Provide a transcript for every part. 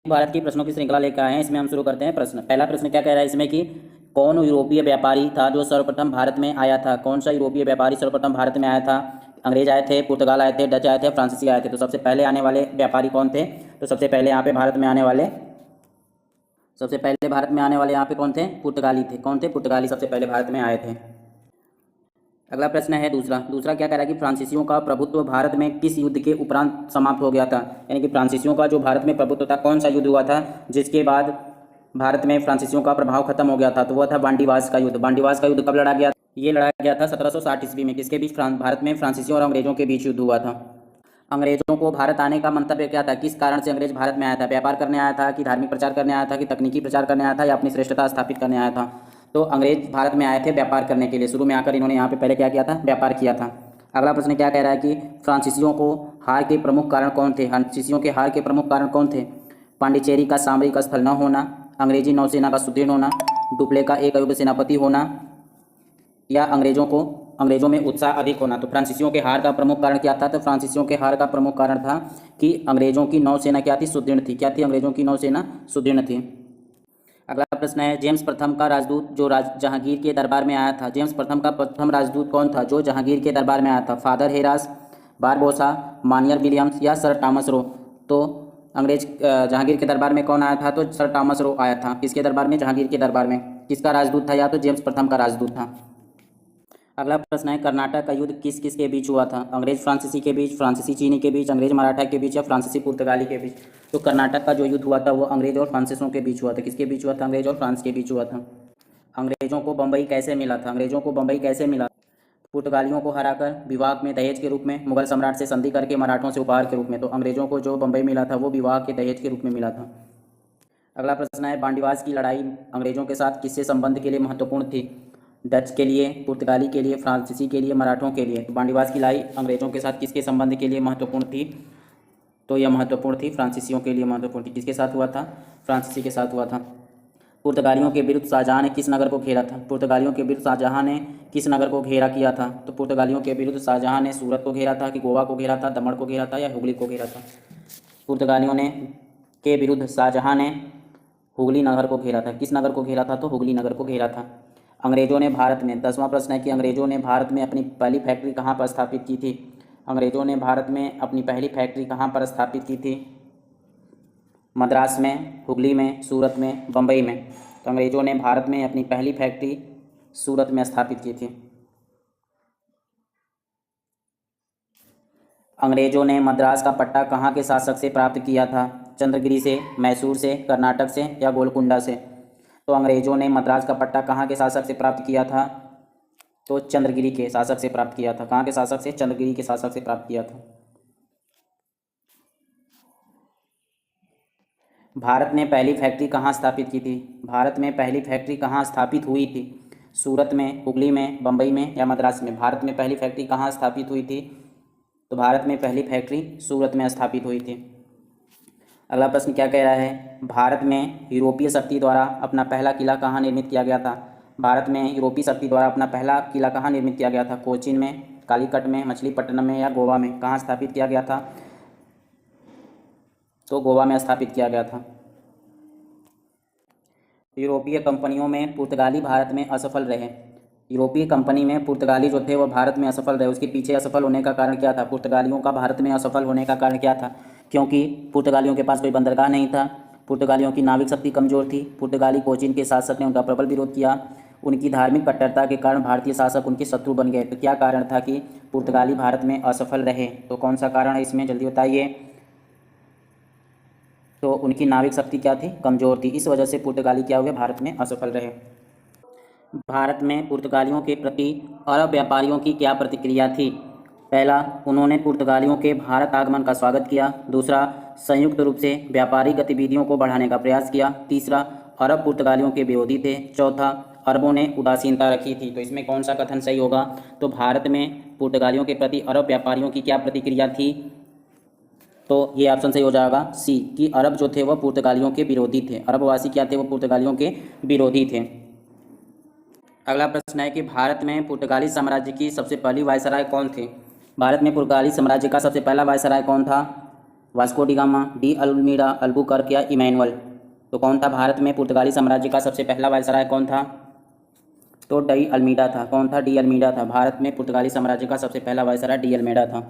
भारत की प्रश्नों की श्रृंखला लेकर आए हैं। इसमें हम शुरू करते हैं प्रश्न। पहला प्रश्न क्या कह रहा है इसमें कि कौन यूरोपीय व्यापारी था जो सर्वप्रथम भारत में आया था? कौन सा यूरोपीय व्यापारी सर्वप्रथम भारत में आया था? अंग्रेज आए थे, पुर्तगाल आए थे, डच आए थे, फ्रांसीसी आए थे। तो सबसे पहले आने वाले व्यापारी कौन थे? तो सबसे पहले यहाँ पे भारत में आने वाले यहाँ पे कौन थे? पुर्तगाली थे। कौन थे? पुर्तगाली सबसे पहले भारत में आए थे। अगला प्रश्न है दूसरा क्या कह रहा है कि फ्रांसीसियों का प्रभुत्व भारत में किस युद्ध के उपरांत समाप्त हो गया था? यानी कि फ्रांसीसियों का जो भारत में प्रभुत्व था, कौन सा युद्ध हुआ था जिसके बाद भारत में फ्रांसीसियों का प्रभाव खत्म हो गया था? तो वह था बांडीवास का युद्ध। बांडीवास का युद्ध कब लड़ा गया? ये लड़ा गया था 1760 ईस्वी में। किसके बीच? भारत में फ्रांसीसियों और अंग्रेजों के बीच युद्ध हुआ था। अंग्रेजों को भारत आने का मंतव्य क्या था? किस कारण से अंग्रेज भारत में आया था? व्यापार करने आया था कि धार्मिक प्रचार करने आया था कि तकनीकी प्रचार करने आया था या अपनी श्रेष्ठता स्थापित करने आया था? तो अंग्रेज भारत में आए थे व्यापार करने के लिए। शुरू में आकर इन्होंने यहाँ पे पहले क्या किया था? व्यापार किया था। अगला प्रश्न क्या कह रहा है कि फ्रांसीसियों को हार के प्रमुख कारण कौन थे? फ्रांसीसियों के हार के प्रमुख कारण कौन थे? पांडिचेरी का सामरिक स्थल न होना, अंग्रेजी नौसेना का सुदृढ़ होना, डुप्ले का एक अयुग्म सेनापति होना, या अंग्रेजों में उत्साह अधिक होना। तो फ्रांसीसियों के हार का प्रमुख कारण क्या था? तो फ्रांसीसियों के हार का प्रमुख कारण था कि अंग्रेजों की नौसेना क्या थी? सुदृढ़ थी। क्या थी? अंग्रेजों की नौसेना सुदृढ़ थी। अगला प्रश्न है जेम्स प्रथम का राजदूत जो जहांगीर के दरबार में आया था। जेम्स प्रथम का प्रथम राजदूत कौन था जो जहांगीर के दरबार में आया था? फादर हेरास, बारबोसा, मानियर विलियम्स या सर टॉमस रो? तो जहांगीर के दरबार में कौन आया था? तो सर टॉमस रो आया था। किसके दरबार में? जहांगीर के दरबार में। किसका राजदूत था? या तो जेम्स प्रथम का राजदूत था। अगला प्रश्न है कर्नाटक का युद्ध किस किस के बीच हुआ था? अंग्रेज फ्रांसीसी के बीच, फ्रांसीसी चीनी के बीच, अंग्रेज मराठा के बीच या फ्रांसीसी पुर्तगाली के बीच? तो कर्नाटक का जो युद्ध हुआ था वो अंग्रेज और फ्रांसीसियों के बीच हुआ था। किसके बीच हुआ था? अंग्रेज और फ्रांस के बीच हुआ था। अंग्रेजों को बम्बई कैसे मिला था? अंग्रेजों को बम्बई कैसे मिला? पुर्तगालियों को हराकर, विवाह में दहेज के रूप में, मुगल सम्राट से संधि करके, मराठों से उपहार के रूप में। तो अंग्रेजों को जो बम्बई मिला था वो विवाह के दहेज के रूप में मिला था। अगला प्रश्न है बांडीवास की लड़ाई अंग्रेजों के साथ किससे संबंध के लिए महत्वपूर्ण थी? डच के लिए, पुर्तगाली के लिए, फ्रांसीसी के लिए, मराठों के लिए? तो बांडीवास की लड़ाई अंग्रेजों के साथ किसके संबंध के लिए महत्वपूर्ण थी? तो यह महत्वपूर्ण थी फ्रांसीसियों के लिए महत्वपूर्ण थी। किसके साथ हुआ था? फ्रांसीसी के साथ हुआ था। पुर्तगालियों के विरुद्ध शाहजहां ने किस नगर को घेरा था? पुर्तगालियों के विरुद्ध शाहजहां ने किस नगर को घेरा किया था? तो पुर्तगालियों के विरुद्ध शाहजहां ने सूरत को घेरा था कि गोवा को घेरा था, दमन को घेरा था या हुगली को घेरा था? पुर्तगालियों ने के विरुद्ध शाहजहां ने हुगली नगर को घेरा था। किस नगर को घेरा था? तो हुगली नगर को घेरा था। अंग्रेजों ने भारत में 10वां प्रश्न है कि अंग्रेजों ने भारत में अपनी पहली फैक्ट्री कहाँ पर स्थापित की थी? अंग्रेजों ने भारत में अपनी पहली फैक्ट्री कहाँ पर स्थापित की थी? मद्रास में, हुगली में, सूरत में, बम्बई में? तो अंग्रेजों ने भारत में अपनी पहली फैक्ट्री सूरत में स्थापित की थी। अंग्रेजों ने मद्रास का पट्टा कहाँ के शासक से प्राप्त किया था? चंद्रगिरी से, मैसूर से, कर्नाटक से या गोलकुंडा से? तो अंग्रेजों ने मद्रास का पट्टा कहाँ के शासक से प्राप्त किया था? तो चंद्रगिरी के शासक से प्राप्त किया था। कहाँ के शासक से? चंद्रगिरी के शासक से प्राप्त किया था। भारत ने पहली फैक्ट्री कहाँ स्थापित की थी? भारत में पहली फैक्ट्री कहाँ स्थापित हुई थी? सूरत में, हुगली में, बम्बई में या मद्रास में? भारत में पहली फैक्ट्री कहाँ स्थापित हुई थी? तो भारत में पहली फैक्ट्री सूरत में स्थापित हुई थी। अगला प्रश्न क्या कह रहा है? भारत में यूरोपीय शक्ति द्वारा अपना पहला किला कहाँ निर्मित किया गया था? भारत में यूरोपीय शक्ति द्वारा अपना पहला किला कहाँ निर्मित किया गया था? कोचीन में, कालीकट में, मछलीपट्टनम में या गोवा में? कहाँ स्थापित किया गया था? तो गोवा में स्थापित किया गया था। यूरोपीय कंपनियों में पुर्तगाली भारत में असफल रहे। यूरोपीय कंपनी में पुर्तगाली जो थे वह भारत में असफल रहे। उसके पीछे असफल होने का कारण क्या था? पुर्तगालियों का भारत में असफल होने का कारण क्या था? क्योंकि पुर्तगालियों के पास कोई बंदरगाह नहीं था, पुर्तगालियों की नाविक शक्ति कमजोर थी, पुर्तगाली कोचीन के शासक ने उनका प्रबल विरोध किया, उनकी धार्मिक कट्टरता के कारण भारतीय शासक उनके शत्रु बन गए। तो क्या कारण था कि पुर्तगाली भारत में असफल रहे? तो कौन सा कारण है इसमें? जल्दी बताइए। तो उनकी नाविक शक्ति क्या थी? कमजोर थी। इस वजह से पुर्तगाली क्या हुए? भारत में असफल रहे। भारत में पुर्तगालियों के प्रति अरब व्यापारियों की क्या प्रतिक्रिया थी? पहला, उन्होंने पुर्तगालियों के भारत आगमन का स्वागत किया। दूसरा, संयुक्त रूप से व्यापारिक गतिविधियों को बढ़ाने का प्रयास किया। तीसरा, अरब पुर्तगालियों के विरोधी थे। चौथा, अरबों ने उदासीनता रखी थी। तो इसमें कौन सा कथन सही होगा? तो भारत में पुर्तगालियों के प्रति अरब व्यापारियों की क्या प्रतिक्रिया थी? तो ये ऑप्शन सही हो जाएगा सी, कि अरब जो थे वह पुर्तगालियों के विरोधी थे। अरबवासी क्या थे? वो पुर्तगालियों के विरोधी थे। अगला प्रश्न है कि भारत में पुर्तगाली साम्राज्य की सबसे पहली वायसराय कौन थे? भारत में पुर्तगाली साम्राज्य का सबसे पहला वायसराय कौन था? Vasco D gamma, de Almeida, Albuquerque या इमैनुअल। तो कौन था भारत में पुर्तगाली साम्राज्य का सबसे पहला वायसराय कौन था? तो डी अल्मीडा था। कौन था? डी अल्मीडा था। भारत में पुर्तगाली साम्राज्य का सबसे पहला वायसराय डी अल्मीडा था।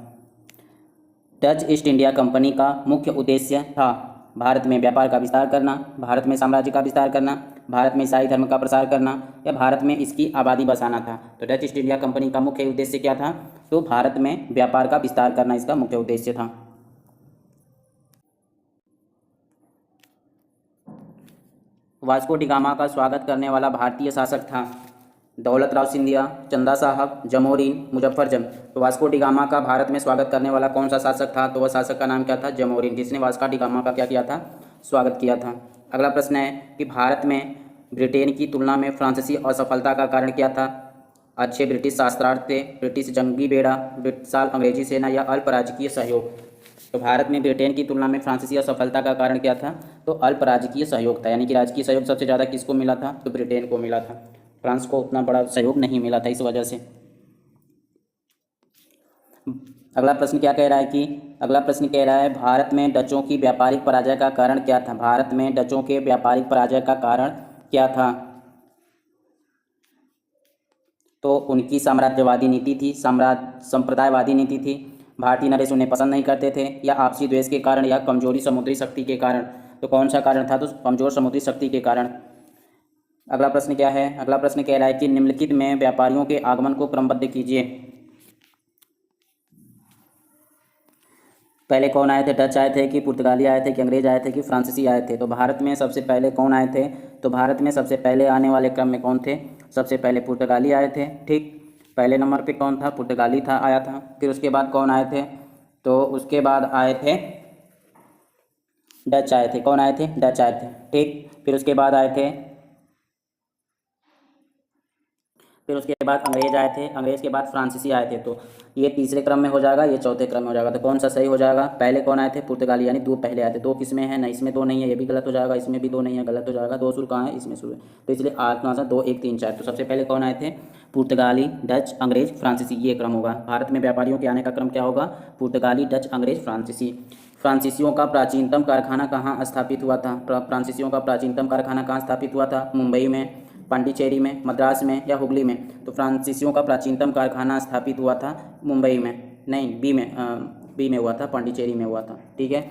डच ईस्ट इंडिया कंपनी का मुख्य उद्देश्य था भारत में व्यापार का विस्तार करना, भारत में साम्राज्य का विस्तार करना, भारत में ईसाई धर्म का प्रसार करना या भारत में इसकी आबादी बसाना था। तो डच ईस्ट इंडिया कंपनी का मुख्य उद्देश्य क्या था? तो भारत में व्यापार का विस्तार करना इसका मुख्य उद्देश्य था। वास्को डी गामा का स्वागत करने वाला भारतीय शासक था दौलत राव सिंधिया, चंदा साहब, जमोरीन, मुजफ्फरजंग। तो वास्को डी गामा का भारत में स्वागत करने वाला कौन सा शासक था? तो वह शासक का नाम क्या था? जमोरीन, जिसने वास्को डी गामा का क्या किया था? स्वागत किया था। अगला प्रश्न है कि भारत में ब्रिटेन की तुलना में फ्रांसीसी असफलता का कारण क्या था? अच्छे ब्रिटिश शास्त्रार्थ थे, ब्रिटिश जंगी बेड़ा, विशाल अंग्रेजी सेना या अल्प राजकीय सहयोग। तो भारत में ब्रिटेन की तुलना में फ्रांसीसी असफलता का कारण क्या था? तो अल्प राजकीय सहयोग था, यानी कि राजकीय सहयोग सबसे ज़्यादा किसको मिला था? तो ब्रिटेन को मिला था। फ्रांस को उतना बड़ा सहयोग नहीं मिला था इस वजह से। अगला प्रश्न क्या कह रहा है कि अगला प्रश्न कह रहा है भारत में डचों की व्यापारिक पराजय का कारण क्या था? भारत में डचों के व्यापारिक पराजय का कारण क्या था? तो उनकी साम्राज्यवादी नीति थी, संप्रदायवादी नीति थी, भारतीय नरेश उन्हें पसंद नहीं करते थे, या आपसी द्वेष के कारण, या कमजोरी समुद्री शक्ति के कारण। तो कौन सा कारण था? तो कमजोर समुद्री शक्ति के कारण। अगला प्रश्न क्या है? अगला प्रश्न कह रहा है कि निम्नलिखित में व्यापारियों के आगमन को क्रमबद्ध कीजिए। पहले कौन आए थे? डच आए थे कि पुर्तगाली आए थे कि अंग्रेज आए थे कि फ्रांसीसी आए थे? तो भारत में सबसे पहले कौन आए थे? तो भारत में सबसे पहले आने वाले क्रम में कौन थे? सबसे पहले पुर्तगाली आए थे। ठीक, पहले नंबर पे कौन था? पुर्तगाली था, आया था। फिर उसके बाद कौन आए थे? तो उसके बाद आए थे डच आए थे। कौन आए थे? डच आए थे। ठीक, फिर उसके बाद अंग्रेज आए थे। अंग्रेज के बाद फ्रांसीसी आए थे। तो ये तीसरे क्रम में हो जाएगा, ये चौथे क्रम में हो जाएगा। तो कौन सा सही हो जाएगा? पहले कौन आए थे? पुर्तगाली, यानी दो पहले आए थे। दो किसमें है? नहीं, इसमें दो नहीं है, ये भी गलत हो जाएगा। इसमें भी दो नहीं है, गलत हो जाएगा। दो शुरू कहाँ है? इसमें शुरू है। तो इसलिए आठ नौ 2 1 3 4। तो सबसे पहले कौन आए थे? पुर्तगाली, डच, अंग्रेज, फ्रांसीसी, ये क्रम होगा। भारत में व्यापारियों के आने का क्रम क्या होगा? पुर्तगाली, डच, अंग्रेज, फ्रांसीसी। फ्रांसीसियों का प्राचीनतम कारखाना कहाँ स्थापित हुआ था? फ्रांसीसियों का प्राचीनतम कारखाना कहाँ स्थापित हुआ था? मुंबई में, पांडिचेरी में, मद्रास में या हुगली में? तो फ्रांसीसियों का प्राचीनतम कारखाना स्थापित हुआ था मुंबई में, नहीं बी में हुआ था, पांडिचेरी में हुआ था। ठीक है।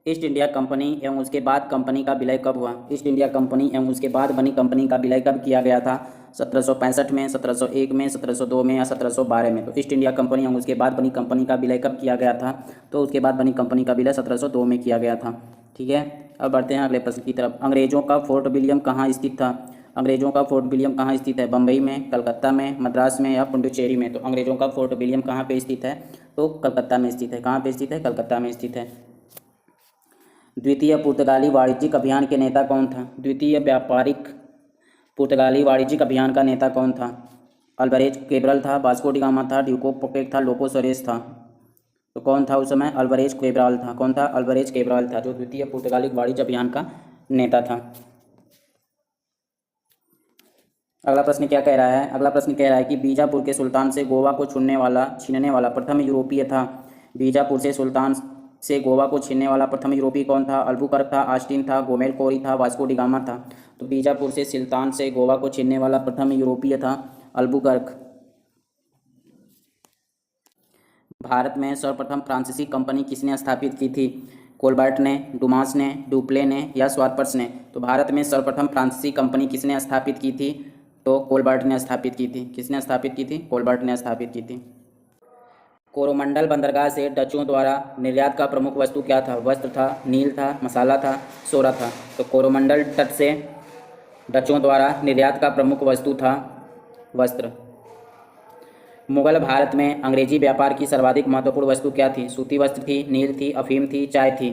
ईस्ट इंडिया कंपनी एवं उसके बाद कंपनी का विलय कब हुआ? ईस्ट इंडिया कंपनी एवं उसके बाद बनी कंपनी का विलय कब किया गया था? 1765 में, 1701 में, 1702 में या 1712 में? तो ईस्ट इंडिया कंपनी एवं उसके बाद बनी कंपनी का विलय कब किया गया था? तो उसके बाद बनी कंपनी का विलय 1702 में किया गया था। ठीक है। अब बढ़ते हैं अगले प्रश्न की तरफ। अंग्रेजों का फोर्ट विलियम कहाँ स्थित था? अंग्रेजों का फोर्ट विलियम कहाँ स्थित है? बम्बई में, कलकत्ता में, मद्रास में या पुडुचेरी में? तो अंग्रेजों का फोर्ट विलियम कहाँ पे स्थित है? तो कलकत्ता में स्थित है। कहाँ पे स्थित है? कलकत्ता में स्थित है। द्वितीय पुर्तगाली वाणिज्यिक अभियान के नेता कौन था? द्वितीय व्यापारिक पुर्तगाली वाणिज्यिक अभियान का नेता कौन था? अल्वारेज कैब्रल था, वास्को डी गामा था, ड्यूको पोकेट था, लोको सोरेस था? तो कौन था उस समय? अल्वारेज कैब्रल था। कौन था? अल्वारेज कैब्रल था, जो द्वितीय पुर्तगाली वाणिज्य अभियान का नेता था। अगला प्रश्न क्या कह रहा है? अगला प्रश्न कह रहा है कि बीजापुर के सुल्तान से गोवा को छीनने वाला प्रथम यूरोपीय था। बीजापुर से सुल्तान से गोवा को छीनने वाला प्रथम यूरोपीय कौन था? अल्बुकर्क था, ऑस्टिन था, गोमेल कोरी था, वास्को डी गामा था? तो बीजापुर से सुल्तान से गोवा को छीनने वाला प्रथम यूरोपीय था अल्बुकर्क। भारत में सर्वप्रथम फ्रांसीसी कंपनी किसने स्थापित की थी? कोलबर्ट ने, डुमास ने, डुप्ले ने या स्वारपर्स ने? तो भारत में सर्वप्रथम फ्रांसीसी कंपनी किसने स्थापित की थी? तो कोलबर्ट ने स्थापित की थी। किसने स्थापित की थी? कोलबर्ट ने स्थापित की थी। कोरोमंडल बंदरगाह से डचों द्वारा निर्यात का प्रमुख वस्तु क्या था? वस्त्र था, नील था, मसाला था, सोरा था? तो कोरोमंडल तट से डचों द्वारा निर्यात का प्रमुख वस्तु था वस्त्र। मुगल भारत में अंग्रेजी व्यापार की सर्वाधिक महत्वपूर्ण वस्तु क्या थी? सूती वस्त्र थी, नील थी, अफीम थी, चाय थी?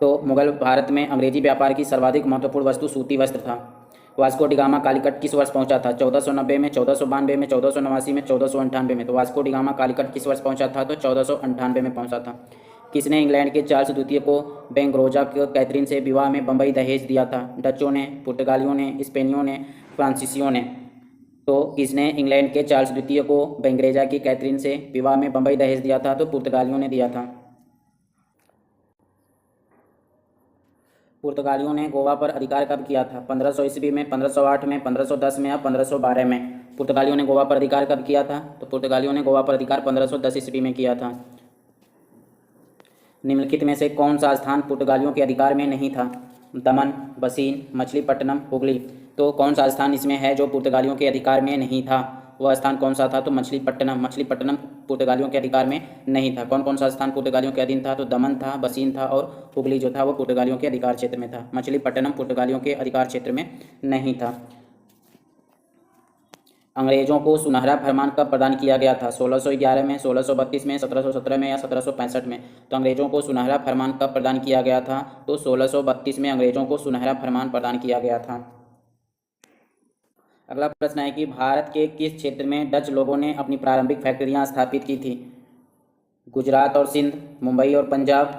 तो मुगल भारत में अंग्रेजी व्यापार की सर्वाधिक महत्वपूर्ण वस्तु सूती वस्त्र था। वास्को डी गामा कालीकट किस वर्ष पहुंचा था? 1490 में, 1492 में, 1489 में, 1498 में? तो वास्को डी गामा कालीकट किस वर्ष पहुंचा था? तो 1498 में पहुंचा था। किसने इंग्लैंड के चार्ल्स द्वितीय को बेंगरोजा के कैथरीन से विवाह में बम्बई दहेज दिया था? डचों ने, पुर्तगालियों ने, स्पेनियों ने, फ्रांसीसियों ने? तो किसने इंग्लैंड के चार्ल्स द्वितीय को बेंगरेजा की कैथरीन से विवाह में बम्बई दहेज दिया था? तो पुर्तगालियों ने दिया था। पुर्तगालियों ने गोवा पर अधिकार कब किया था? 1500 ईस्वी में, 1508 में, 1510 में या 1512 में? पुर्तगालियों ने गोवा पर अधिकार कब किया था? तो पुर्तगालियों ने गोवा पर अधिकार 1510 ईस्वी में किया था। निम्नलिखित में से कौन सा स्थान पुर्तगालियों के अधिकार में नहीं था? दमन, बसीन, मछलीपट्टनम, हुगली। तो कौन सा स्थान इसमें है जो पुर्तगालियों के अधिकार में नहीं था? वह स्थान कौन सा था? तो मछलीपट्टनम। मछलीपट्टनम पुर्तगालियों के अधिकार में नहीं था। कौन कौन सा स्थान पुर्तगालियों के अधीन था? तो दमन था, बसीन था और हुगली जो था वो पुर्तगालियों के अधिकार क्षेत्र में था। मछलीपट्टनम पुर्तगालियों के अधिकार क्षेत्र में नहीं था। अंग्रेजों को सुनहरा फरमान कब प्रदान किया गया था? 1611 में, 1632 में, 1717 में या 1765 में? तो अंग्रेजों को सुनहरा फरमान कब प्रदान किया गया था? तो 1632 में अंग्रेजों को सुनहरा फरमान प्रदान किया गया था। अगला प्रश्न है कि भारत के किस क्षेत्र में डच लोगों ने अपनी प्रारंभिक फैक्ट्रियां स्थापित की थी? गुजरात और सिंध, मुंबई और पंजाब,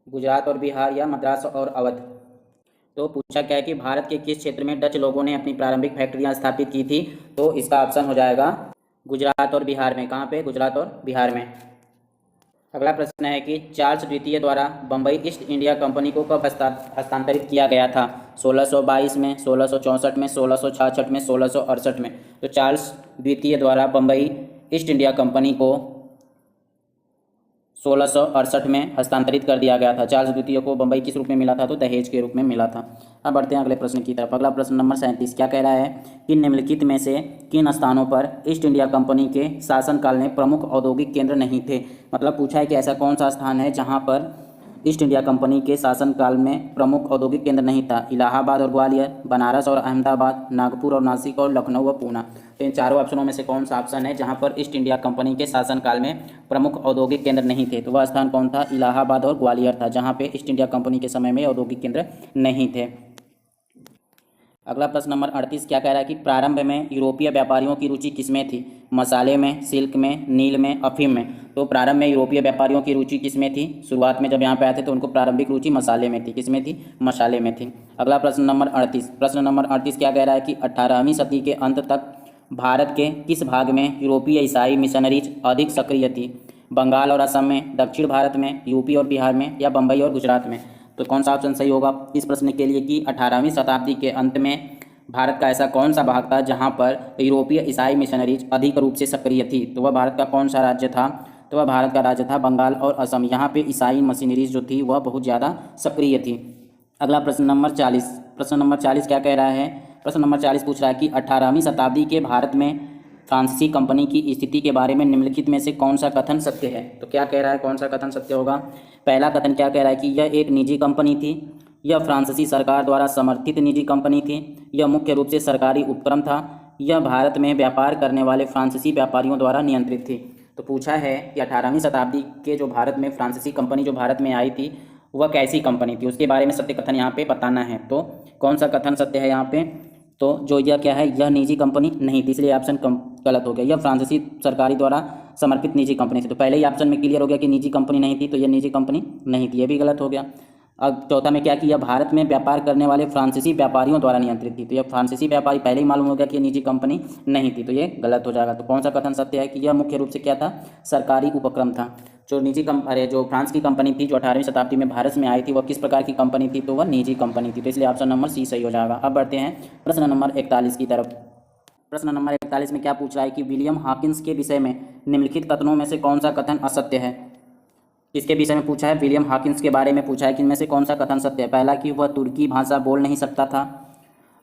गुजरात और बिहार या मद्रास और अवध? तो पूछा क्या है कि भारत के किस क्षेत्र में डच लोगों ने अपनी प्रारंभिक फैक्ट्रियां स्थापित की थी? तो इसका ऑप्शन हो जाएगा गुजरात और बिहार में। कहाँ पे? गुजरात और बिहार में। अगला प्रश्न है कि चार्ल्स द्वितीय द्वारा बम्बई ईस्ट इंडिया कंपनी को कब हस्तांतरित किया गया था? 1622 में, 1664 में, 1666 में, 1668 में? तो चार्ल्स द्वितीय द्वारा बम्बई ईस्ट इंडिया कंपनी को 1668 में हस्तांतरित कर दिया गया था। चार्ल्स द्वितीय को बम्बई किस रूप में मिला था? तो दहेज के रूप में मिला था। अब बढ़ते हैं अगले प्रश्न की तरफ। अगला प्रश्न नंबर 37 क्या कह रहा है कि निम्नलिखित में से किन स्थानों पर ईस्ट इंडिया कंपनी के शासनकाल में प्रमुख औद्योगिक केंद्र नहीं थे? मतलब पूछा है कि ऐसा कौन सा स्थान है जहाँ पर ईस्ट इंडिया कंपनी के शासनकाल में प्रमुख औद्योगिक केंद्र नहीं था? इलाहाबाद और ग्वालियर, बनारस और अहमदाबाद, नागपुर और नासिक और लखनऊ व पूना। तो इन चारों ऑप्शनों में से कौन सा ऑप्शन है जहां पर ईस्ट इंडिया कंपनी के शासनकाल में प्रमुख औद्योगिक केंद्र नहीं थे? तो वह स्थान कौन था? इलाहाबाद और ग्वालियर था, जहां पे ईस्ट इंडिया कंपनी के समय में औद्योगिक केंद्र नहीं थे। अगला प्रश्न नंबर 38 क्या कह रहा है कि प्रारंभ में यूरोपीय व्यापारियों की रुचि किसमें थी? मसाले में, सिल्क में, नील में, अफीम में? तो प्रारंभ में यूरोपीय व्यापारियों की रुचि किसमें थी? शुरुआत में जब यहाँ पे आए थे तो उनको प्रारंभिक रुचि मसाले में थी। किसमें थी? मसाले में थी। अगला प्रश्न नंबर 38। प्रश्न नंबर 38 क्या कह रहा है कि 18वीं सदी के अंत तक भारत के किस भाग में यूरोपीय ईसाई मिशनरीज अधिक सक्रिय थी? बंगाल और असम में, दक्षिण भारत में, यूपी और बिहार में या बम्बई और गुजरात में? तो कौन सा ऑप्शन सही होगा इस प्रश्न के लिए कि 18वीं शताब्दी के अंत में भारत का ऐसा कौन सा भाग था जहां पर यूरोपीय ईसाई मिशनरीज अधिक रूप से सक्रिय थी? तो वह भारत का कौन सा राज्य था? तो वह भारत का राज्य था बंगाल और असम। यहाँ पे ईसाई मिशनरीज जो थी वह बहुत ज़्यादा सक्रिय थी। अगला प्रश्न नंबर 40। प्रश्न नंबर 40 क्या कह रहा है? प्रश्न नंबर 40 पूछ रहा है कि 18वीं शताब्दी के भारत में फ्रांसीसी कंपनी की स्थिति के बारे में निम्नलिखित में से कौन सा कथन सत्य है? तो क्या कह रहा है, कौन सा कथन सत्य होगा? पहला कथन क्या कह रहा है कि यह एक निजी कंपनी थी, यह फ्रांसीसी सरकार द्वारा समर्थित निजी कंपनी थी, यह मुख्य रूप से सरकारी उपक्रम था, यह भारत में व्यापार करने वाले फ्रांसीसी व्यापारियों द्वारा नियंत्रित थी। तो पूछा है कि 18वीं शताब्दी के जो भारत में फ्रांसीसी कंपनी जो भारत में आई थी वह कैसी कंपनी थी, उसके बारे में सत्य कथन यहाँ पे बताना है। तो कौन सा कथन सत्य है यहाँ पे? तो जो यह क्या है, यह निजी कंपनी नहीं थी, इसलिए ऑप्शन गलत हो गया। यह फ्रांसीसी सरकारी द्वारा समर्पित निजी कंपनी थी। तो पहले ही ऑप्शन में क्लियर हो गया कि निजी कंपनी नहीं थी, तो यह निजी कंपनी नहीं थी, यह भी गलत हो गया। अब चौथा में क्या कि यह भारत में व्यापार करने वाले फ्रांसीसी व्यापारियों द्वारा नियंत्रित थी। तो यह फ्रांसीसी व्यापारी पहले ही मालूम हो गया कि यह निजी कंपनी नहीं थी, तो ये गलत हो जाएगा। तो कौन सा कथन सत्य है कि यह मुख्य रूप से क्या था? सरकारी उपक्रम था। जो फ्रांस की कंपनी थी जो 18वीं शताब्दी में भारत में आई थी वह किस प्रकार की कंपनी थी? तो वह निजी कंपनी थी। तो इसलिए ऑप्शन नंबर सी सही हो जाएगा। अब बढ़ते हैं प्रश्न नंबर 41 की तरफ। प्रश्न नंबर 41 में क्या पूछ रहा है कि विलियम हॉकिंस के विषय में निम्नलिखित कथनों में से कौन सा कथन असत्य है? इसके विषय में पूछा है, विलियम हॉकिंस के बारे में पूछा है कि इनमें से कौन सा कथन सत्य है? पहला कि वह तुर्की भाषा बोल नहीं सकता था,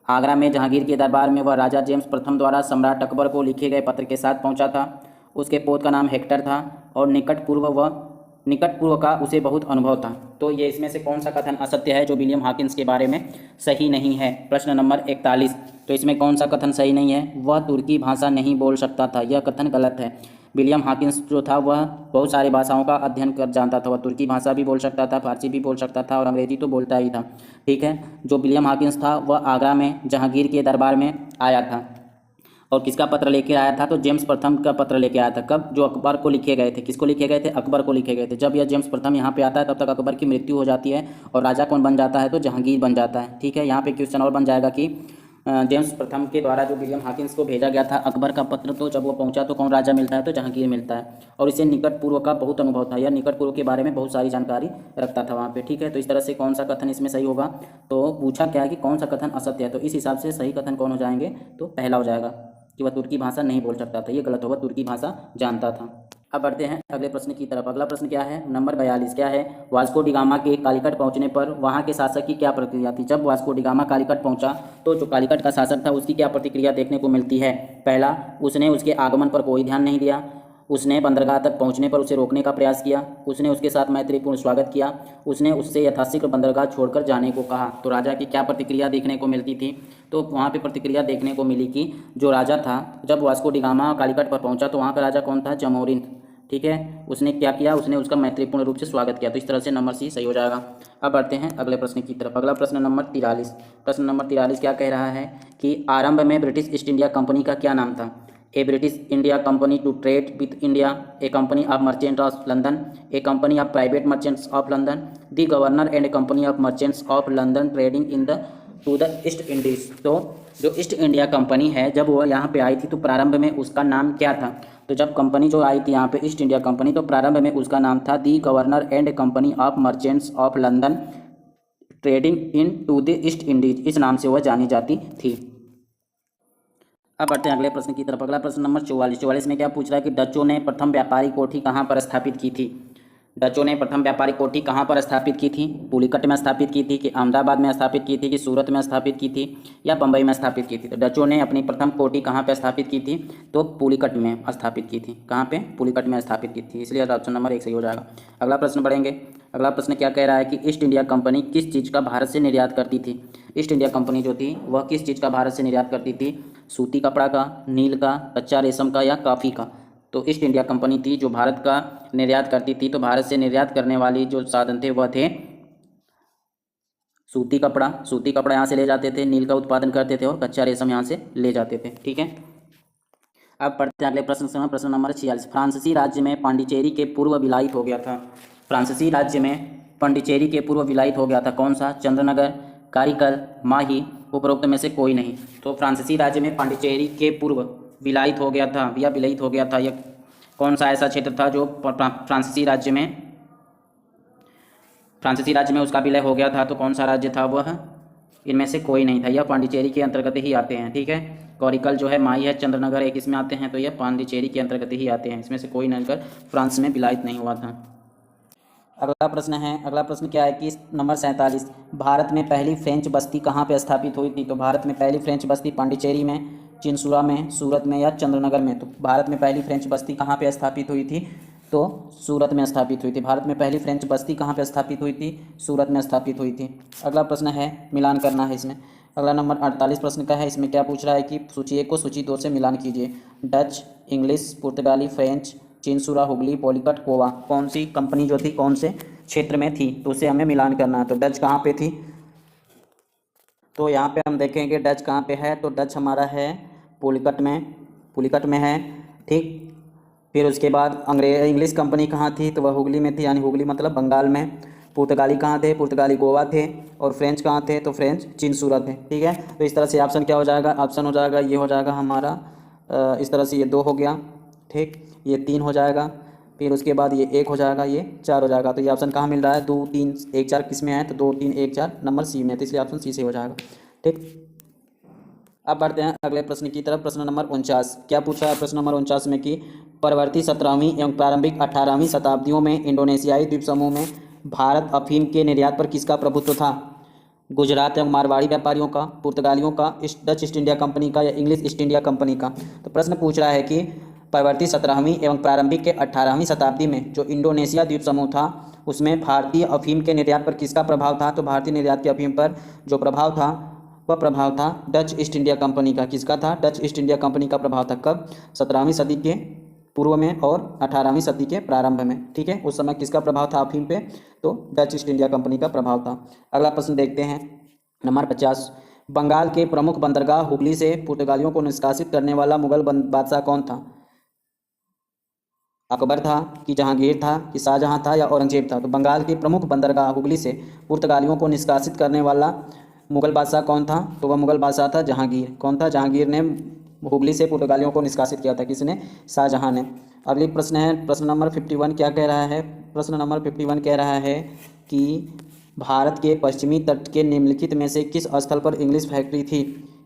आगरा में जहांगीर के दरबार में वह राजा जेम्स प्रथम द्वारा सम्राट अकबर को लिखे गए पत्र के साथ पहुंचा था, उसके पोत का नाम हेक्टर था और निकट पूर्व का उसे बहुत अनुभव था। तो ये इसमें से कौन सा कथन असत्य है जो विलियम हॉकिंस के बारे में सही नहीं है? प्रश्न नंबर 41। तो इसमें कौन सा कथन सही नहीं है? वह तुर्की भाषा नहीं बोल सकता था, यह कथन गलत है। विलियम हॉकिंस जो था वह बहुत सारी भाषाओं का अध्ययन कर जानता था। वह तुर्की भाषा भी बोल सकता था, फारसी भी बोल सकता था और अंग्रेजी तो बोलता ही था। ठीक है, जो विलियम हॉकिंस था वह आगरा में जहांगीर के दरबार में आया था और किसका पत्र लेके आया था? तो जेम्स प्रथम का पत्र लेके आया था। कब? जो अकबर को लिखे गए थे। किसको लिखे गए थे? अकबर को लिखे गए थे। जब यह जेम्स प्रथम यहाँ पे आता है तब तक अकबर की मृत्यु हो जाती है और राजा कौन बन जाता है? तो जहांगीर बन जाता है। ठीक है, यहाँ पे क्वेश्चन और बन जाएगा कि जेम्स प्रथम के द्वारा जो विलियम हॉकिंस को भेजा गया था अकबर का पत्र, तो जब वो पहुंचा तो कौन राजा मिलता है, तो जहांगीर मिलता है। और इसे निकट पूर्व का बहुत अनुभव था, यह निकट पूर्व के बारे में बहुत सारी जानकारी रखता था वहाँ पे, ठीक है। तो इस तरह से कौन सा कथन इसमें सही होगा, तो पूछा क्या है कि कौन सा कथन असत्य है, तो इस हिसाब से सही कथन कौन हो जाएंगे, तो पहला हो जाएगा कि वह तुर्की भाषा नहीं बोल सकता था, ये गलत होगा, तुर्की भाषा जानता था। अब बढ़ते हैं अगले प्रश्न की तरफ। अगला प्रश्न क्या है, नंबर 42 क्या है, वास्को डी गामा के कालीकट पहुंचने पर वहां के शासक की क्या प्रतिक्रिया थी। जब वास्को डी गामा कालीकट पहुंचा तो जो कालीकट का शासक था उसकी क्या प्रतिक्रिया देखने को मिलती है। पहला, उसने उसके आगमन पर कोई ध्यान नहीं दिया, उसने बंदरगाह तक पहुंचने पर उसे रोकने का प्रयास किया, उसने उसके साथ मैत्रीपूर्ण स्वागत किया, उसने उससे यथाशीघ्र बंदरगाह छोड़कर जाने को कहा। तो राजा की क्या प्रतिक्रिया देखने को मिलती थी, तो वहाँ पे प्रतिक्रिया देखने को मिली कि जो राजा था जब वास्को डी गामा कालीकट पर पहुंचा तो वहाँ का राजा कौन था, जमोरिन, ठीक है। उसने क्या किया, उसने उसका मैत्रीपूर्ण रूप से स्वागत किया। तो इस तरह से नंबर सी सही हो जाएगा। अब बढ़ते हैं अगले प्रश्न की तरफ। अगला प्रश्न नंबर 43। प्रश्न नंबर 43 क्या कह रहा है कि आरंभ में ब्रिटिश ईस्ट इंडिया कंपनी का क्या नाम था। A British India company to trade with India, a company of merchant of London, a company of private merchants of London, the governor and company of merchants of London trading in the to the East Indies. तो जो east India company है जब वो यहाँ पे आई थी तो प्रारंभ में उसका नाम क्या था। तो जब कंपनी जो आई थी यहाँ पे ईस्ट इंडिया कंपनी, तो प्रारंभ में उसका नाम था the governor and company of merchants of London trading in to the East Indies, इस नाम से वह जानी जाती थी। अब बढ़ते हैं अगले प्रश्न की तरफ। अगला प्रश्न नंबर 44 में क्या पूछ रहा है कि डचों ने प्रथम व्यापारी कोठी कहाँ पर स्थापित की थी। डचों ने प्रथम व्यापारिक कोठी कहाँ पर स्थापित की थी, पुलिकट में स्थापित की थी कि अहमदाबाद में स्थापित की थी कि सूरत में स्थापित की थी या बम्बई में स्थापित की थी। तो डचों ने अपनी प्रथम कोठी कहाँ पर स्थापित की थी, तो पुलिकट में स्थापित की थी। कहाँ पे, पुलिकट में स्थापित की थी, इसलिए ऑप्शन नंबर 1 सही हो जाएगा। अगला प्रश्न बढ़ेंगे। अगला प्रश्न क्या कह रहा है कि ईस्ट इंडिया कंपनी किस चीज़ का भारत से निर्यात करती थी। ईस्ट इंडिया कंपनी जो थी वह किस चीज़ का भारत से निर्यात करती थी, सूती कपड़ा का, नील का, कच्चा रेशम का या कॉफ़ी का। तो ईस्ट इंडिया कंपनी थी जो भारत का निर्यात करती थी। तो भारत से निर्यात करने वाली जो साधन थे वह थे सूती कपड़ा यहाँ से ले जाते थे, नील का उत्पादन करते थे और कच्चा रेशम यहाँ से ले जाते थे, ठीक है। अब पढ़ते हैं अगले प्रश्न से, प्रश्न नंबर 46। फ्रांसीसी राज्य में पांडिचेरी के पूर्व विलायित हो गया था। फ्रांसीसी राज्य में पांडिचेरी के पूर्व विलायित हो गया था कौन सा, चंद्रनगर, कारिकल, माही, उपरोक्त में से कोई नहीं। तो फ्रांसीसी राज्य में पांडिचेरी के पूर्व विलायित हो गया था या विलयित हो गया था, यह कौन सा ऐसा क्षेत्र था जो फ्रांसीसी राज्य में उसका विलय हो गया था। तो कौन सा राज्य था वह, इनमें से कोई नहीं था, यह पांडिचेरी के अंतर्गत ही आते हैं, ठीक है। कौरिकल जो है, माही है, चंद्रनगर एक इसमें आते हैं, तो यह पांडिचेरी के अंतर्गत ही आते हैं, इसमें से कोई नहीं कर फ्रांस में विलायित नहीं हुआ था। अगला प्रश्न क्या है कि नंबर 47। भारत में पहली फ्रेंच बस्ती कहाँ पर स्थापित हुई थी। तो भारत में पहली फ्रेंच बस्ती पांडिचेरी में, चिनसुरा में, सूरत में या चंद्रनगर में। तो भारत में पहली फ्रेंच बस्ती कहाँ पे स्थापित हुई थी, तो सूरत में स्थापित हुई थी। भारत में पहली फ्रेंच बस्ती कहाँ पे स्थापित हुई थी, सूरत में स्थापित हुई थी। अगला प्रश्न है, मिलान करना है इसमें। अगला नंबर 48 प्रश्न का है, इसमें क्या पूछ रहा है कि सूची 1 को सूची 2 से मिलान कीजिए। डच, इंग्लिश, पुर्तगाली, फ्रेंच, चिनसुरा, हुगली, पॉलीकट, कोवा, कौन सी कंपनी जो थी कौन से क्षेत्र में थी, तो उसे हमें मिलान करना है। तो डच कहाँ पे थी, तो यहाँ पे हम देखेंगे डच कहाँ पे है, तो डच हमारा है पुलिकट में है, ठीक। फिर उसके बाद इंग्लिश कंपनी कहाँ थी, तो वह हुगली में थी, यानी हुगली मतलब बंगाल में। पुर्तगाली कहाँ थे, पुर्तगाली गोवा थे। और फ्रेंच कहाँ थे, तो फ्रेंच चिनसुरा थे, ठीक है। तो इस तरह से ऑप्शन क्या हो जाएगा, ऑप्शन हो जाएगा ये हो जाएगा हमारा, इस तरह से ये 2 हो गया, ठीक, ये 3 हो जाएगा, फिर उसके बाद ये 1 हो जाएगा, ये 4 हो जाएगा। तो ये ऑप्शन कहाँ मिल रहा है, 2, 3, 1, 4 किस में है, तो 2, 3, 1, 4 नंबर सी में, तो इसलिए ऑप्शन सी से हो जाएगा, ठीक। अब बढ़ते हैं अगले प्रश्न की तरफ। प्रश्न नंबर 49 क्या पूछा है प्रश्न नंबर 49 में कि परवर्ती 17वीं एवं प्रारंभिक 18वीं शताब्दियों में इंडोनेशियाई द्वीप समूह में भारत अफीम के निर्यात पर किसका प्रभुत्व था। गुजरात एवं मारवाड़ी व्यापारियों का, पुर्तगालियों का, डच ईस्ट इंडिया कंपनी का या इंग्लिश ईस्ट इंडिया कंपनी का। तो प्रश्न पूछ रहा है कि परवर्ती 17वीं एवं प्रारंभिक के 18वीं शताब्दी में जो इंडोनेशिया द्वीप समूह था उसमें भारतीय अफीम के निर्यात पर किसका प्रभाव था। तो भारतीय निर्यात के अफीम पर जो प्रभाव था वह प्रभाव था डच ईस्ट इंडिया कंपनी का। किसका था, डच ईस्ट इंडिया कंपनी का प्रभाव था। कब, 17वीं सदी के पूर्व में और 18वीं सदी के प्रारंभ में, ठीक है। उस समय किसका प्रभाव था अफीम पे, तो डच ईस्ट इंडिया कंपनी का प्रभाव था। अगला प्रश्न देखते हैं नंबर 50। बंगाल के प्रमुख बंदरगाह हुगली से पुर्तगालियों को निष्कासित करने वाला मुगल बादशाह कौन था। अकबर था कि जहांगीर था कि शाहजहां था या औरंगजेब था। तो बंगाल के प्रमुख बंदरगाह हुगली से पुर्तगालियों को निष्कासित करने वाला मुग़ल बादशाह कौन था? तो वह मुग़ल बादशाह था जहांगीर। कौन था? जहांगीर ने हुगली से पुर्तगालियों को निष्कासित किया था। किसने? शाहजहां ने। अगली प्रश्न है प्रश्न नंबर 51। क्या कह रहा है? प्रश्न नंबर 51 कह रहा है कि भारत के पश्चिमी तट के निम्नलिखित में से किस स्थल पर इंग्लिश फैक्ट्री थी?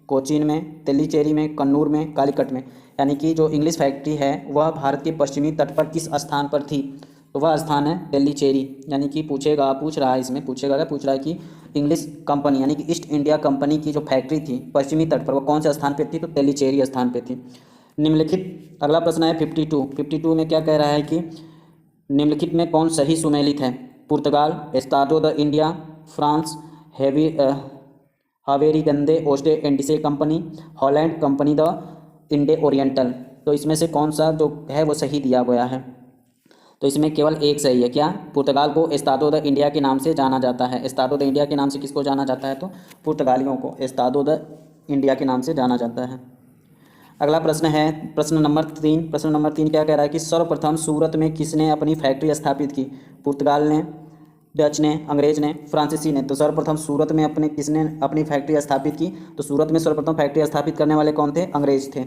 कोचीन में, तेलीचेरी में, कन्नूर में, कालीकट में। यानी कि जो इंग्लिश फैक्ट्री है वह भारत के पश्चिमी तट पर किस स्थान पर थी? तो वह स्थान है तेलीचेरी। यानी कि पूछ रहा है इसमें पूछ रहा है कि इंग्लिश कंपनी यानी कि ईस्ट इंडिया कंपनी की जो फैक्ट्री थी पश्चिमी तट पर वो कौन से स्थान पर थी? तो तेलीचेरी स्थान पर थी। निम्नलिखित अगला प्रश्न है 52 में क्या कह रहा है कि निम्नलिखित में कौन सही सुमेलित है? पुर्तगाल, एस्तादो द इंडिया, फ्रांस, हावेरी गंदे ओस्टे इंडिसे कंपनी, हॉलैंड कंपनी द इंडे ओरिएंटल। तो इसमें से कौन सा जो है वो सही दिया गया है? तो इसमें केवल एक सही है। क्या? पुर्तगाल को एस्तादो द इंडिया के नाम से जाना जाता है। एस्तादो द इंडिया के नाम से किसको जाना जाता है? तो पुर्तगालियों को एस्तादो द इंडिया के नाम से जाना जाता है। अगला प्रश्न है प्रश्न नंबर 3। प्रश्न नंबर 3 क्या कह रहा है कि सर्वप्रथम सूरत में किसने अपनी फैक्ट्री स्थापित की? पुर्तगाल ने, डच ने, अंग्रेज ने, फ्रांसीसी ने। तो सर्वप्रथम सूरत में किसने अपनी फैक्ट्री स्थापित की? तो सूरत में सर्वप्रथम फैक्ट्री स्थापित करने वाले कौन थे? अंग्रेज थे।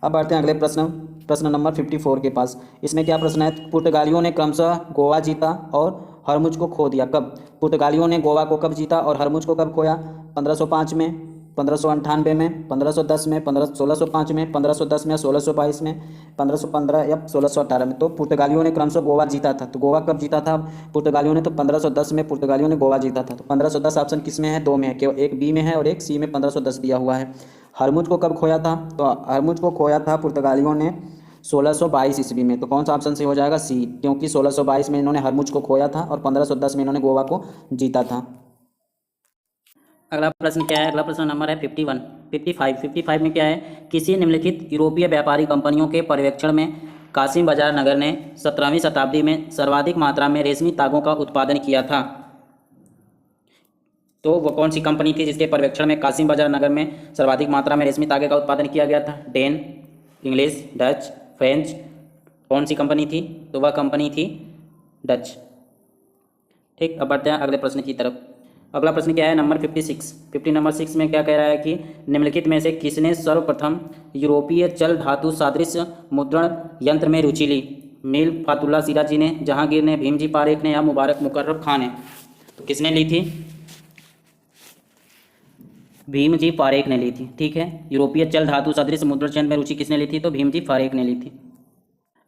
अब बढ़ते हैं अगले प्रश्न नंबर 54 के पास। इसमें क्या प्रश्न है? पुर्तगालियों ने क्रमशः गोवा जीता और हरमुज को खो दिया। कब? पुर्तगालियों ने गोवा को कब जीता और हरमुज को कब खोया? 1505 में, 1598 में, 1510 में, 1605 में, 1510 में या 1622 में, 1515 या 1618 में। तो पुर्तगालियों ने क्रमशः गोवा जीता था। तो गोवा कब जीता था पुर्तगालियों ने? तो 1510 में पुर्तगालियों ने गोवा जीता था। तो 1510 ऑप्शन किस में है? 2 में है, केवल एक बी में है और एक सी में 1510 दिया हुआ है। हरमुज को कब खोया था? तो हरमुज को खोया था पुर्तगालियों ने 1622 ईस्वी में। तो कौन सा ऑप्शन सही हो जाएगा? सी, क्योंकि 1622 में इन्होंने हरमुज को खोया था और 1510 में इन्होंने गोवा को जीता था। अगला प्रश्न क्या है? अगला प्रश्न नंबर है 55 में क्या है? किसी निम्नलिखित यूरोपीय व्यापारी कंपनियों के पर्यवेक्षण में कासिम बाजार नगर ने 17वीं शताब्दी में सर्वाधिक मात्रा में रेशमी तागों का उत्पादन किया था। तो वो कौन सी कंपनी थी जिसके पर्यवेक्षण में कासिम बाजार नगर में सर्वाधिक मात्रा में रेशमी तागे का उत्पादन किया गया था? Dane, English, Dutch, French. कौन सी कंपनी थी? तो वह कंपनी थी डच। ठीक, अब बढ़ते हैं अगले प्रश्न की तरफ। अगला प्रश्न क्या है? नंबर 56 में क्या कह रहा है कि निम्नलिखित में से किसने सर्वप्रथम यूरोपीय चल धातु सादृश्य मुद्रण यंत्र में रुचि ली? मीर फातुल्ला सिराजी ने, जहांगीर ने, भीमजी पारेख ने या मुबारक मुकर्रब खां ने। तो किसने ली थी? भीमजी पारेख ने ली थी। ठीक है, यूरोपीय चल धातु सदृश मुद्रण यंत्र में रुचि किसने ली थी? तो भीमजी पारेख ने ली थी।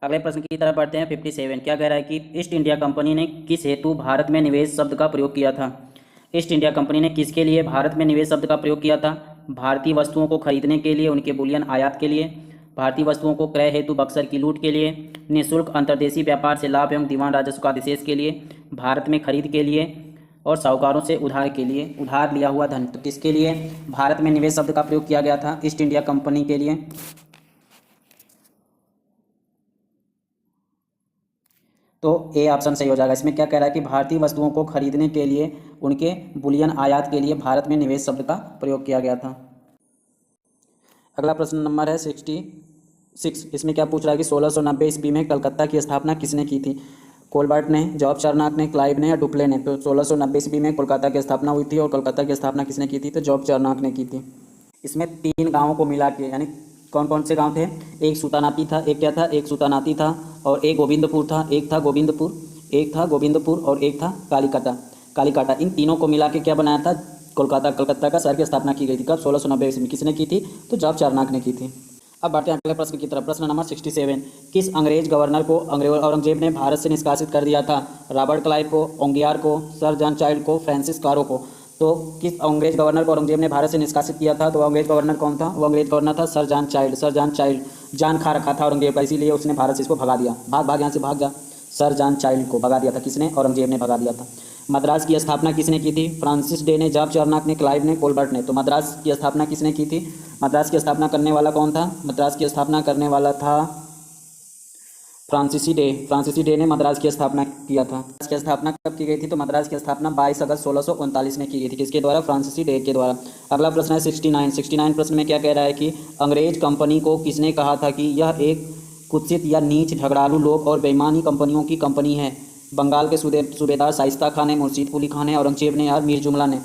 अगले प्रश्न की तरफ बढ़ते हैं 57। क्या कह रहा है कि ईस्ट इंडिया कंपनी ने किस हेतु भारत में निवेश शब्द का प्रयोग किया था? ईस्ट इंडिया कंपनी ने किसके लिए भारत में निवेश शब्द का प्रयोग किया था? भारतीय वस्तुओं को खरीदने के लिए, उनके बुलियन आयात के लिए, भारतीय वस्तुओं को क्रय हेतु बक्सर की लूट के लिए, निःशुल्क अंतर्देशीय व्यापार से लाभ एवं दीवान राजस्व का अधिशेष के लिए, भारत में खरीद के लिए और साहूकारों से उधार के लिए, उधार लिया हुआ धन। तो किसके लिए भारत में निवेश शब्द का प्रयोग किया गया था? ईस्ट इंडिया कंपनी के लिए। तो ए ऑप्शन सही हो जाएगा। इसमें क्या कह रहा है कि भारतीय वस्तुओं को खरीदने के लिए, उनके बुलियन आयात के लिए भारत में निवेश शब्द का प्रयोग किया गया था। अगला प्रश्न नंबर है 66। इसमें क्या पूछ रहा है कि 1690 ईस्वी में कलकत्ता की स्थापना किसने की थी? कोलबर्ट ने, जॉब चार्नक ने, क्लाइव ने या डुप्ले ने। तो 1690 ईस्वी में कोलकाता की स्थापना हुई थी और कोलकाता की स्थापना किसने की थी? तो जॉब चार्नक ने की थी। इसमें 3 गाँवों को मिला के, यानी कौन कौन से गांव थे? एक सूतानाती था, एक क्या था? एक सूतानाती था और एक गोविंदपुर था, एक था गोविंदपुर और एक था कालीकाटा। इन तीनों को मिला के क्या बनाया था? कलकत्ता का शहर की स्थापना की गई थी। कब? 1690 ईस्वी में। किसने की थी? तो जॉब चार्नक ने की थी। अब बढ़ते हैं अगले प्रश्न की तरफ। प्रश्न नंबर 67। किस अंग्रेज गवर्नर को औरंगजेब ने भारत से निष्कासित कर दिया था? रॉबर्ट क्लाइव को, ओंगियार को, सर जॉन चाइल्ड को, फ्रांसिस कारो को। तो किस अंग्रेज गवर्नर को औरंगजेब ने भारत से निष्कासित किया था? तो अंग्रेज गवर्नर कौन था? वो अंग्रेज गवर्नर था सर जॉन चाइल्ड। जान खा रखा था औरंगजेब का, इसीलिए उसने भारत से इसको भगा दिया। भाग यहाँ से भाग जा। सर जॉन चाइल्ड को भगा दिया था। किसने? औरंगजेब ने भगा दिया था। मद्रास की स्थापना किसने की थी? फ्रांसिस डे ने, जॉब चार्नक ने, क्लाइव ने, कोलबर्ट ने। तो मद्रास की स्थापना किसने की थी? मद्रास की स्थापना करने वाला कौन था? मद्रास की स्थापना करने वाला था फ्रांसीसी डे ने मद्रास की स्थापना किया था। मद्रास की स्थापना कब की गई थी? तो मद्रास की स्थापना 22 अगस्त 1639 में की गई थी। किसके द्वारा? फ्रांसीसी डे के द्वारा। अगला प्रश्न है 69 प्रश्न में क्या कह रहा है कि अंग्रेज कंपनी को किसने कहा था कि यह एक कुत्सित या नीच, झगड़ालू लोग और बेईमानी कंपनियों की कंपनी है? बंगाल के सूबेदार शाइस्ता खान ने, मुर्शीद कुली खान ने, औरंगजेब ने या मीर जुमला ने।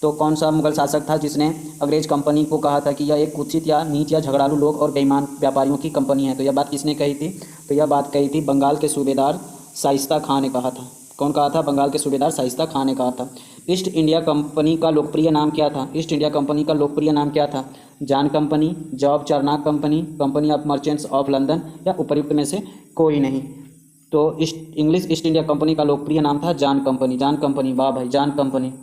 तो कौन सा मुगल शासक था जिसने अंग्रेज कंपनी को कहा था कि यह एक कुत्सित या नीच या झगड़ालू लोग और बेईमान व्यापारियों की कंपनी है? तो यह बात किसने कही थी? तो यह बात कही थी बंगाल के सूबेदार शाइस्ता खां ने कहा था। कौन कहा था? बंगाल के सूबेदार शाइस्ता खां ने कहा था। ईस्ट इंडिया कंपनी का लोकप्रिय नाम क्या था? ईस्ट इंडिया कंपनी का लोकप्रिय नाम क्या था? John company, Job Charnock company, company of merchants of London, या उपर्युक्त में से कोई नहीं? तो East English East India company का लोकप्रिय नाम था जान कंपनी। जान कंपनी, वाह भाई, जान कंपनी।